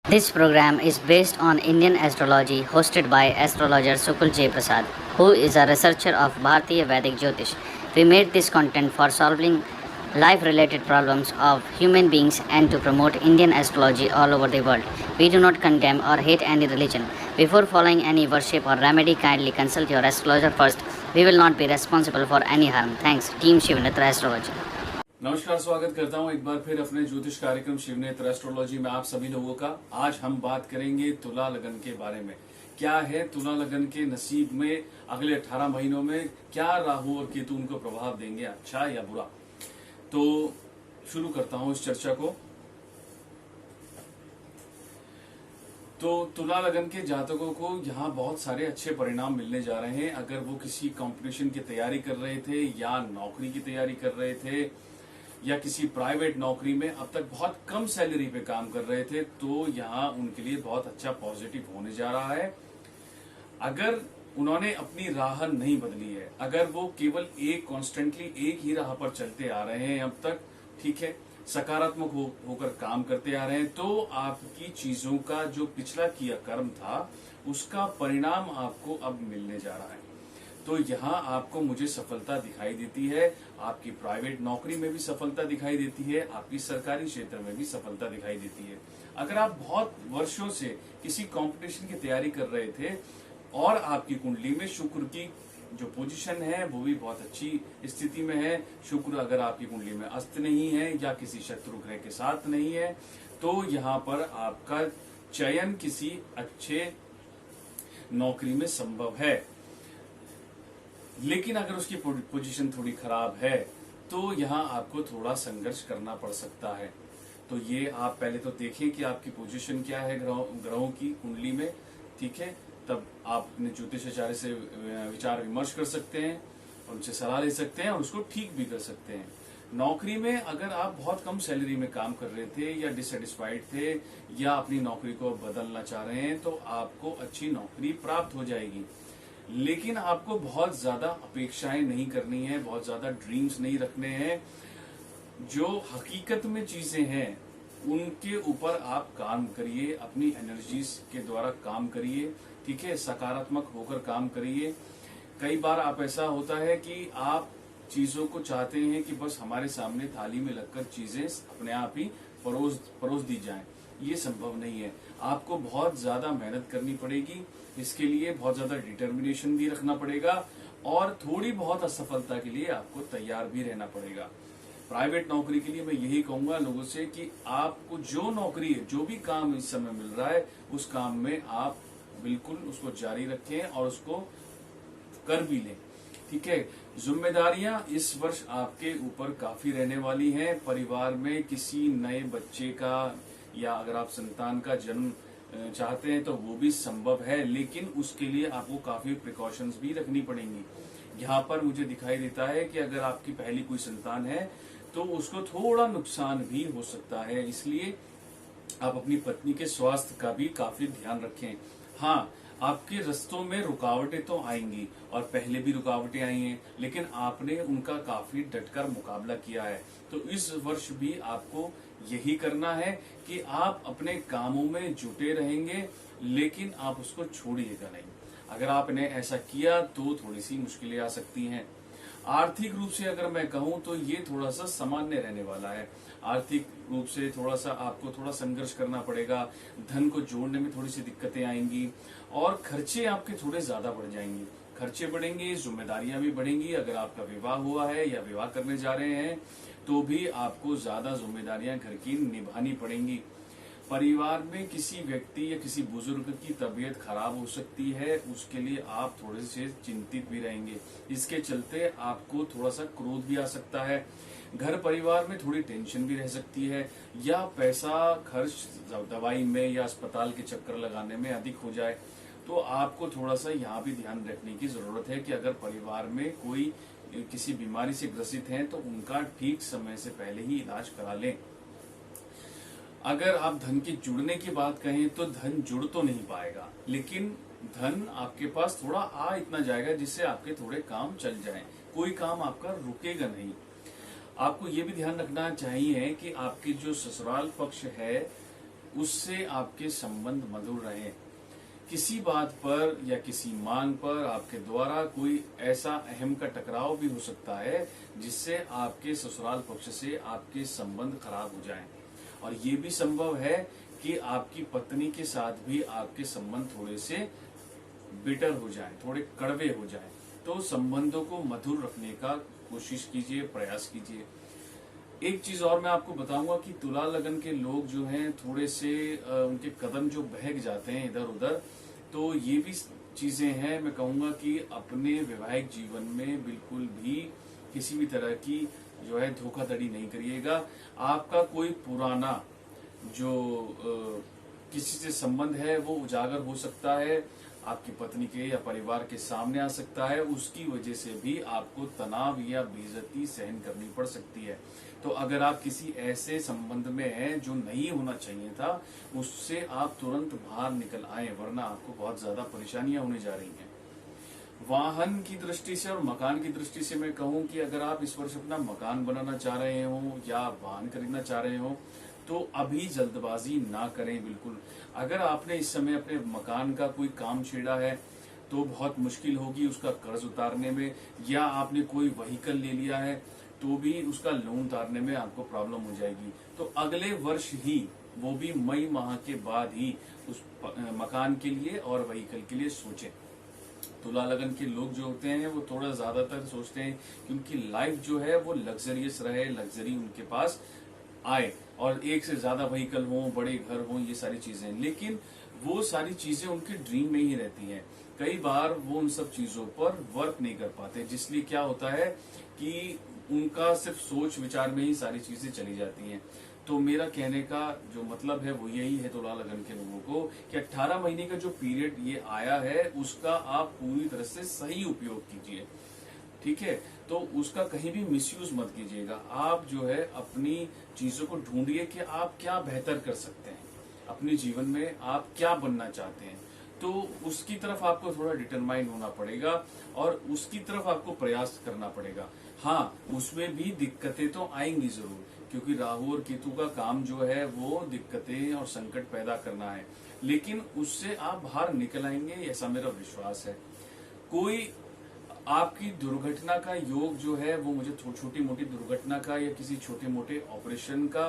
This program is based on Indian astrology hosted by astrologer Sukul J. Prasad, who is a researcher of Bharatiya Vedic Jyotish. We made this content for solving life-related problems of human beings and to promote Indian astrology all over the world. We do not condemn or hate any religion. Before following any worship or remedy, kindly consult your astrologer first. We will not be responsible for any harm. Thanks, Team Shivnatra Astrology. नमस्कार, स्वागत करता हूं एक बार फिर अपने ज्योतिष कार्यक्रम Shivnetra astrology में आप सभी लोगों का। आज हम बात करेंगे तुला लगन के बारे में। क्या है तुला लगन के नसीब में अगले 18 महीनों में, क्या राहु और केतु उनको प्रभाव देंगे, अच्छा या बुरा। तो शुरू करता हूं इस चर्चा को। तो तुला लगन के जातकों को यहाँ बहुत सारे अच्छे परिणाम मिलने जा रहे हैं। अगर वो किसी कंपटीशन की तैयारी कर रहे थे या नौकरी की तैयारी कर रहे थे या किसी प्राइवेट नौकरी में अब तक बहुत कम सैलरी पे काम कर रहे थे, तो यहाँ उनके लिए बहुत अच्छा पॉजिटिव होने जा रहा है। अगर उन्होंने अपनी राह नहीं बदली है, अगर वो केवल कॉन्स्टेंटली एक ही राह पर चलते आ रहे हैं अब तक, ठीक है, सकारात्मक होकर काम करते आ रहे हैं, तो आपकी चीजों का जो पिछला किया कर्म था उसका परिणाम आपको अब मिलने जा रहा है। तो यहाँ आपको मुझे सफलता दिखाई देती है, आपकी प्राइवेट नौकरी में भी सफलता दिखाई देती है, आपकी सरकारी क्षेत्र में भी सफलता दिखाई देती है। अगर आप बहुत वर्षों से किसी कंपटीशन की तैयारी कर रहे थे और आपकी कुंडली में शुक्र की जो पोजीशन है वो भी बहुत अच्छी स्थिति में है, शुक्र अगर आपकी कुंडली में अस्त नहीं है या किसी शत्रु ग्रह के साथ नहीं है, तो यहाँ पर आपका चयन किसी अच्छे नौकरी में संभव है। लेकिन अगर उसकी पोजीशन थोड़ी खराब है तो यहाँ आपको थोड़ा संघर्ष करना पड़ सकता है। तो ये आप पहले तो देखें कि आपकी पोजीशन क्या है ग्रहों की कुंडली में, ठीक है, तब आप अपने ज्योतिषाचार्य से विचार विमर्श कर सकते हैं, उनसे सलाह ले सकते हैं और उसको ठीक भी कर सकते हैं। नौकरी में अगर आप बहुत कम सैलरी में काम कर रहे थे या डिससेटिस्फाइड थे या अपनी नौकरी को बदलना चाह रहे हैं, तो आपको अच्छी नौकरी प्राप्त हो जाएगी। लेकिन आपको बहुत ज्यादा अपेक्षाएं नहीं करनी है, बहुत ज्यादा ड्रीम्स नहीं रखने हैं। जो हकीकत में चीजें हैं उनके ऊपर आप काम करिए, अपनी एनर्जीज के द्वारा काम करिए, ठीक है, सकारात्मक होकर काम करिए। कई बार आप ऐसा होता है कि आप चीजों को चाहते हैं कि बस हमारे सामने थाली में लगकर चीजें अपने आप ही परोस दी जाएं। ये संभव नहीं है, आपको बहुत ज्यादा मेहनत करनी पड़ेगी, इसके लिए बहुत ज्यादा डिटर्मिनेशन भी रखना पड़ेगा और थोड़ी बहुत असफलता के लिए आपको तैयार भी रहना पड़ेगा। प्राइवेट नौकरी के लिए मैं यही कहूंगा लोगों से कि आपको जो नौकरी है, जो भी काम इस समय मिल रहा है, उस काम में आप बिल्कुल उसको जारी रखें और उसको कर भी लें, ठीक है। जिम्मेदारियां इस वर्ष आपके ऊपर काफी रहने वाली हैं। परिवार में किसी नए बच्चे का या अगर आप संतान का जन्म चाहते हैं तो वो भी संभव है, लेकिन उसके लिए आपको काफी प्रिकॉशंस भी रखनी पड़ेंगी। यहाँ पर मुझे दिखाई देता है कि अगर आपकी पहली कोई संतान है तो उसको थोड़ा नुकसान भी हो सकता है, इसलिए आप अपनी पत्नी के स्वास्थ्य का भी काफी ध्यान रखें। हाँ, आपके रास्तों में रुकावटें तो आएंगी और पहले भी रुकावटें आई हैं, लेकिन आपने उनका काफी डटकर मुकाबला किया है। तो इस वर्ष भी आपको यही करना है कि आप अपने कामों में जुटे रहेंगे, लेकिन आप उसको छोड़िएगा नहीं। अगर आपने ऐसा किया तो थोड़ी सी मुश्किलें आ सकती हैं। आर्थिक रूप से अगर मैं कहूं तो ये थोड़ा सा सामान्य रहने वाला है। आर्थिक रूप से थोड़ा सा आपको थोड़ा संघर्ष करना पड़ेगा, धन को जोड़ने में थोड़ी सी दिक्कतें आएंगी और खर्चे आपके थोड़े ज्यादा बढ़ जाएंगे। खर्चे बढ़ेंगे, जिम्मेदारियां भी बढ़ेंगी। अगर आपका विवाह हुआ है या विवाह करने जा रहे हैं तो भी आपको ज्यादा जिम्मेदारियां घर की निभानी पड़ेंगी। परिवार में किसी व्यक्ति या किसी बुजुर्ग की तबीयत खराब हो सकती है, उसके लिए आप थोड़े से चिंतित भी रहेंगे। इसके चलते आपको थोड़ा सा क्रोध भी आ सकता है। घर परिवार में थोड़ी टेंशन भी रह सकती है या पैसा खर्च दवाई में या अस्पताल के चक्कर लगाने में अधिक हो जाए, तो आपको थोड़ा सा यहाँ भी ध्यान रखने की जरूरत है कि अगर परिवार में कोई किसी बीमारी से ग्रसित हैं तो उनका ठीक समय से पहले ही इलाज करा लें। अगर आप धन के जुड़ने की बात कहें तो धन जुड़ तो नहीं पाएगा, लेकिन धन आपके पास थोड़ा आ इतना जाएगा जिससे आपके थोड़े काम चल जाएं। कोई काम आपका रुकेगा नहीं। आपको ये भी ध्यान रखना चाहिए कि आपके जो ससुराल पक्ष है उससे आपके संबंध मधुर रहें। किसी बात पर या किसी मांग पर आपके द्वारा कोई ऐसा अहम का टकराव भी हो सकता है जिससे आपके ससुराल पक्ष से आपके संबंध खराब हो जाएं। और ये भी संभव है कि आपकी पत्नी के साथ भी आपके संबंध थोड़े से बिटर हो जाएं, थोड़े कड़वे हो जाएं। तो संबंधों को मधुर रखने का कोशिश कीजिए, प्रयास कीजिए। एक चीज और मैं आपको बताऊंगा कि तुला लगन के लोग जो हैं थोड़े से उनके कदम जो बहक जाते हैं इधर उधर, तो ये भी चीजें हैं। मैं कहूंगा कि अपने वैवाहिक जीवन में बिल्कुल भी किसी भी तरह की जो है धोखाधड़ी नहीं करिएगा। आपका कोई पुराना जो किसी से संबंध है वो उजागर हो सकता है, आपकी पत्नी के या परिवार के सामने आ सकता है। उसकी वजह से भी आपको तनाव या बेइज्जती सहन करनी पड़ सकती है। तो अगर आप किसी ऐसे संबंध में हैं जो नहीं होना चाहिए था, उससे आप तुरंत बाहर निकल आए, वरना आपको बहुत ज्यादा परेशानियां होने जा रही हैं। वाहन की दृष्टि से और मकान की दृष्टि से मैं कहूं कि अगर आप इस वर्ष अपना मकान बनाना चाह रहे हो या वाहन खरीदना चाह रहे हो तो अभी जल्दबाजी ना करें बिल्कुल। अगर आपने इस समय अपने मकान का कोई काम छेड़ा है तो बहुत मुश्किल होगी उसका कर्ज उतारने में, या आपने कोई व्हीकल ले लिया है तो भी उसका लोन उतारने में आपको प्रॉब्लम हो जाएगी। तो अगले वर्ष ही, वो भी मई माह के बाद ही उस मकान के लिए और व्हीकल के लिए सोचें। तुला लगन के लोग जो होते हैं वो थोड़ा ज्यादातर सोचते हैं कि उनकी लाइफ जो है वो लग्जरियस रहे, लग्जरी उनके पास आए और एक से ज्यादा व्हीकल हो, बड़े घर हो, ये सारी चीजें। लेकिन वो सारी चीजें उनके ड्रीम में ही रहती हैं। कई बार वो उन सब चीजों पर वर्क नहीं कर पाते, जिसलिए क्या होता है कि उनका सिर्फ सोच विचार में ही सारी चीजें चली जाती हैं। तो मेरा कहने का जो मतलब है वो यही है तुला लगन के लोगों को कि 18 महीने का जो पीरियड ये आया है उसका आप पूरी तरह से सही उपयोग कीजिए, ठीक है। तो उसका कहीं भी मिसयूज मत कीजिएगा। आप जो है अपनी चीजों को ढूंढिए कि आप क्या बेहतर कर सकते हैं अपने जीवन में, आप क्या बनना चाहते हैं। तो उसकी तरफ आपको थोड़ा डिटरमाइन होना पड़ेगा और उसकी तरफ आपको प्रयास करना पड़ेगा। हाँ, उसमें भी दिक्कतें तो आएंगी जरूर, क्योंकि राहु और केतु का काम जो है वो दिक्कतें और संकट पैदा करना है, लेकिन उससे आप बाहर निकल आएंगे, ऐसा मेरा विश्वास है। कोई आपकी दुर्घटना का योग जो है वो मुझे छोटी मोटी दुर्घटना का या किसी छोटे मोटे ऑपरेशन का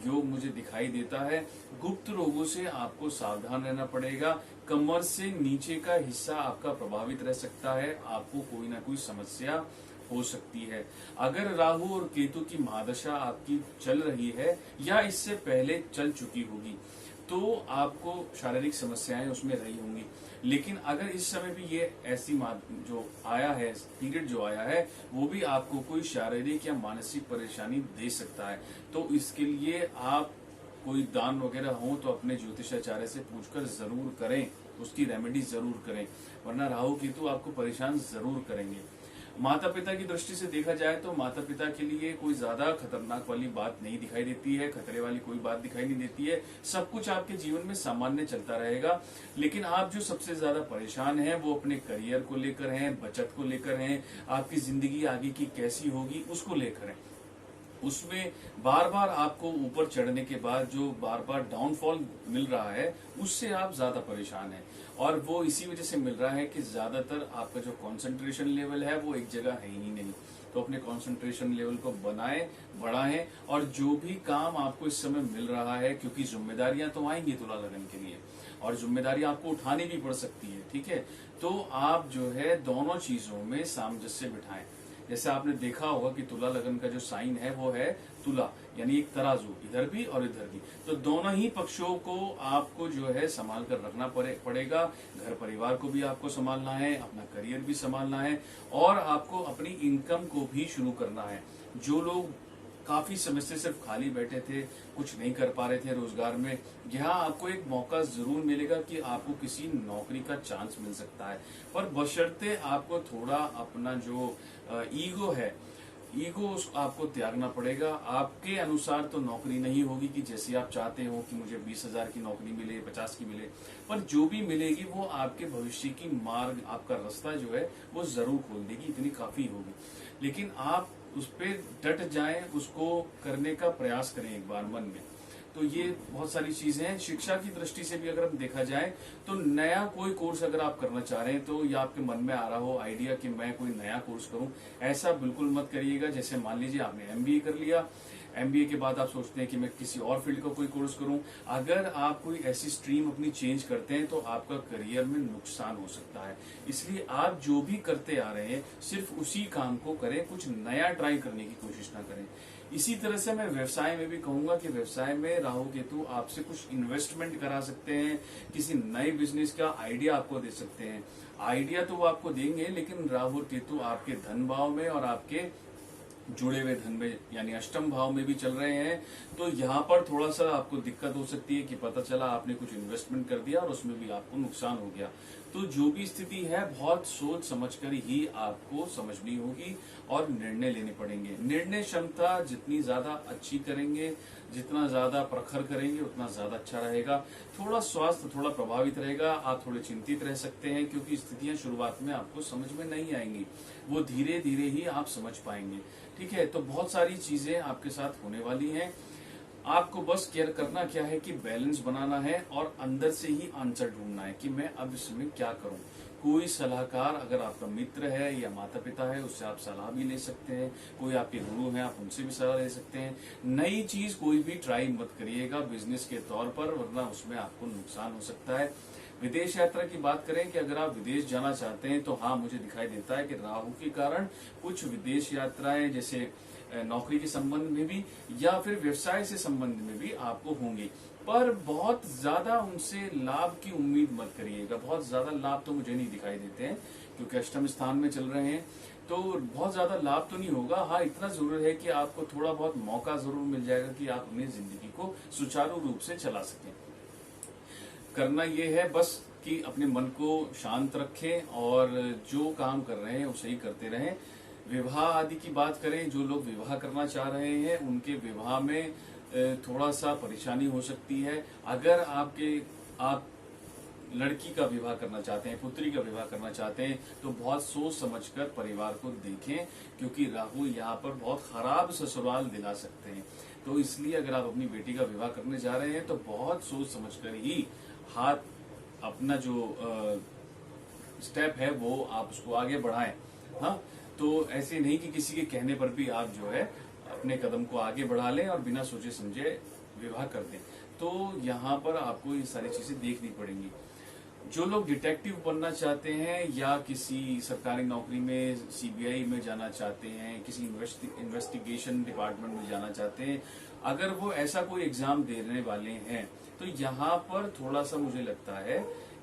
योग मुझे दिखाई देता है। गुप्त रोगों से आपको सावधान रहना पड़ेगा। कमर से नीचे का हिस्सा आपका प्रभावित रह सकता है, आपको कोई ना कोई समस्या हो सकती है। अगर राहु और केतु की महादशा आपकी चल रही है या इससे पहले चल चुकी होगी तो आपको शारीरिक समस्याएं उसमें रही होंगी। लेकिन अगर इस समय भी ये ऐसी जो आया है, पीरियड जो आया है, वो भी आपको कोई शारीरिक या मानसिक परेशानी दे सकता है। तो इसके लिए आप कोई दान वगैरह हो तो अपने ज्योतिषाचार्य से पूछकर जरूर करें, उसकी रेमेडी जरूर करें, वरना राहु केतु आपको परेशान जरूर करेंगे। माता पिता की दृष्टि से देखा जाए तो माता पिता के लिए कोई ज्यादा खतरनाक वाली बात नहीं दिखाई देती है, खतरे वाली कोई बात दिखाई नहीं देती है। सब कुछ आपके जीवन में सामान्य चलता रहेगा। लेकिन आप जो सबसे ज्यादा परेशान हैं वो अपने करियर को लेकर हैं, बचत को लेकर हैं, आपकी जिंदगी आगे की कैसी होगी उसको लेकर हैं। उसमें बार बार आपको ऊपर चढ़ने के बाद जो बार बार डाउनफॉल मिल रहा है उससे आप ज्यादा परेशान हैं, और वो इसी वजह से मिल रहा है कि ज्यादातर आपका जो कंसंट्रेशन लेवल है वो एक जगह है ही नहीं। तो अपने कंसंट्रेशन लेवल को बनाएं, बढ़ाएं, और जो भी काम आपको इस समय मिल रहा है, क्योंकि जिम्मेदारियां तो आएंगी तुला लगन के लिए और जिम्मेदारियां आपको उठानी भी पड़ सकती है, ठीक है। तो आप जो है दोनों चीजों में सामंजस्य बिठाएं। जैसे आपने देखा होगा कि तुला लगन का जो साइन है वो है तुला, यानी एक तराजू, इधर भी और इधर भी। तो दोनों ही पक्षों को आपको जो है संभाल कर रखना पड़ेगा। घर परिवार को भी आपको संभालना है, अपना करियर भी संभालना है, और आपको अपनी इनकम को भी शुरू करना है। जो लोग काफी समय से सिर्फ खाली बैठे थे, कुछ नहीं कर पा रहे थे रोजगार में, यहाँ आपको एक मौका जरूर मिलेगा कि आपको किसी नौकरी का चांस मिल सकता है। पर बशर्ते आपको थोड़ा अपना जो ईगो है, ईगो आपको त्यागना पड़ेगा। आपके अनुसार तो नौकरी नहीं होगी कि जैसे आप चाहते हो कि मुझे 20,000 की नौकरी मिले, 50 की मिले, पर जो भी मिलेगी वो आपके भविष्य की मार्ग, आपका रास्ता जो है वो जरूर खोल देगी, इतनी काफी होगी। लेकिन आप उस पर डट जाएं, उसको करने का प्रयास करें एक बार मन में। तो ये बहुत सारी चीजें हैं। शिक्षा की दृष्टि से भी अगर हम देखा जाए तो नया कोई कोर्स अगर आप करना चाह रहे हैं तो या आपके मन में आ रहा हो आइडिया कि मैं कोई नया कोर्स करूं, ऐसा बिल्कुल मत करिएगा। जैसे मान लीजिए आपने एमबीए कर लिया, एमबीए के बाद आप सोचते हैं कि मैं किसी और फील्ड का कोई कोर्स करूं। अगर आप कोई ऐसी स्ट्रीम अपनी चेंज करते हैं तो आपका करियर में नुकसान हो सकता है। इसलिए आप जो भी करते आ रहे हैं सिर्फ उसी काम को करें, कुछ नया ट्राई करने की कोशिश ना करें। इसी तरह से मैं व्यवसाय में भी कहूंगा कि व्यवसाय में राहु केतु आपसे कुछ इन्वेस्टमेंट करा सकते हैं, किसी नए बिजनेस का आइडिया आपको दे सकते हैं। आइडिया तो वो आपको देंगे, लेकिन राहु केतु आपके धन भाव में और आपके जुड़े हुए धन में यानी अष्टम भाव में भी चल रहे हैं। तो यहाँ पर थोड़ा सा आपको दिक्कत हो सकती है कि पता चला आपने कुछ इन्वेस्टमेंट कर दिया और उसमें भी आपको नुकसान हो गया। तो जो भी स्थिति है बहुत सोच समझकर ही आपको समझनी होगी और निर्णय लेने पड़ेंगे। निर्णय क्षमता जितनी ज्यादा अच्छी करेंगे, जितना ज्यादा प्रखर करेंगे, उतना ज्यादा अच्छा रहेगा। थोड़ा स्वास्थ्य थोड़ा प्रभावित रहेगा, आप थोड़े चिंतित रह सकते हैं क्योंकि स्थितियां शुरुआत में आपको समझ में नहीं आएंगी, वो धीरे धीरे ही आप समझ पाएंगे। ठीक है, तो बहुत सारी चीजें आपके साथ होने वाली हैं। आपको बस केयर करना क्या है कि बैलेंस बनाना है और अंदर से ही आंसर ढूंढना है कि मैं अब इसमें क्या करूं। कोई सलाहकार अगर आपका मित्र है या माता पिता है उससे आप सलाह भी ले सकते हैं, कोई आपके गुरु हैं आप उनसे भी सलाह ले सकते हैं। नई चीज कोई भी ट्राई मत करिएगा बिजनेस के तौर पर, वरना उसमें आपको नुकसान हो सकता है। विदेश यात्रा की बात करें कि अगर आप विदेश जाना चाहते हैं तो हाँ, मुझे दिखाई देता है कि राहु के कारण कुछ विदेश यात्राएं जैसे नौकरी के संबंध में भी या फिर व्यवसाय से संबंध में भी आपको होंगी, पर बहुत ज्यादा उनसे लाभ की उम्मीद मत करिएगा। बहुत ज्यादा लाभ तो मुझे नहीं दिखाई देते हैं क्योंकि अष्टम स्थान में चल रहे हैं, तो बहुत ज्यादा लाभ तो नहीं होगा। हाँ, इतना जरूर है कि आपको थोड़ा बहुत मौका जरूर मिल जाएगा कि आप अपनी जिंदगी को सुचारू रूप से चला सकें। करना ये है बस कि अपने मन को शांत रखें और जो काम कर रहे हैं उसे ही करते रहें। विवाह आदि की बात करें, जो लोग विवाह करना चाह रहे हैं उनके विवाह में थोड़ा सा परेशानी हो सकती है। अगर आप लड़की का विवाह करना चाहते हैं, पुत्री का विवाह करना चाहते हैं तो बहुत सोच समझकर परिवार को देखें, क्योंकि राहु यहाँ पर बहुत खराब ससुराल दिला सकते हैं। तो इसलिए अगर आप अपनी बेटी का विवाह करने जा रहे हैं तो बहुत सोच समझकर ही हाथ अपना जो स्टेप है वो आप उसको आगे बढ़ाएं। हाँ, तो ऐसे नहीं कि किसी के कहने पर भी आप जो है अपने कदम को आगे बढ़ा लें और बिना सोचे समझे विवाह कर दें। तो यहाँ पर आपको ये सारी चीजें देखनी पड़ेंगी। जो लोग डिटेक्टिव बनना चाहते हैं या किसी सरकारी नौकरी में सीबीआई में जाना चाहते हैं, किसी इन्वेस्टिगेशन डिपार्टमेंट में जाना चाहते हैं, अगर वो ऐसा कोई एग्जाम देने वाले हैं तो यहाँ पर थोड़ा सा मुझे लगता है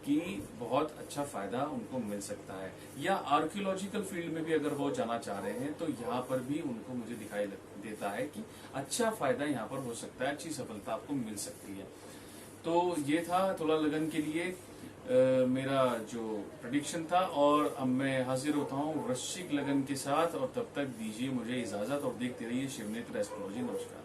कि बहुत अच्छा फायदा उनको मिल सकता है। या आर्कियोलॉजिकल फील्ड में भी अगर वो जाना चाह रहे हैं तो यहाँ पर भी उनको मुझे दिखाई देता है कि अच्छा फायदा यहाँ पर हो सकता है, अच्छी सफलता आपको मिल सकती है। तो ये था तुला लगन के लिए मेरा जो प्रेडिक्शन था, और अब मैं हाजिर होता हूँ वृश्चिक लगन के साथ, और तब तक दीजिए मुझे इजाजत और देखते रहिए शिवनेत्र एस्ट्रोलॉजी। नमस्कार।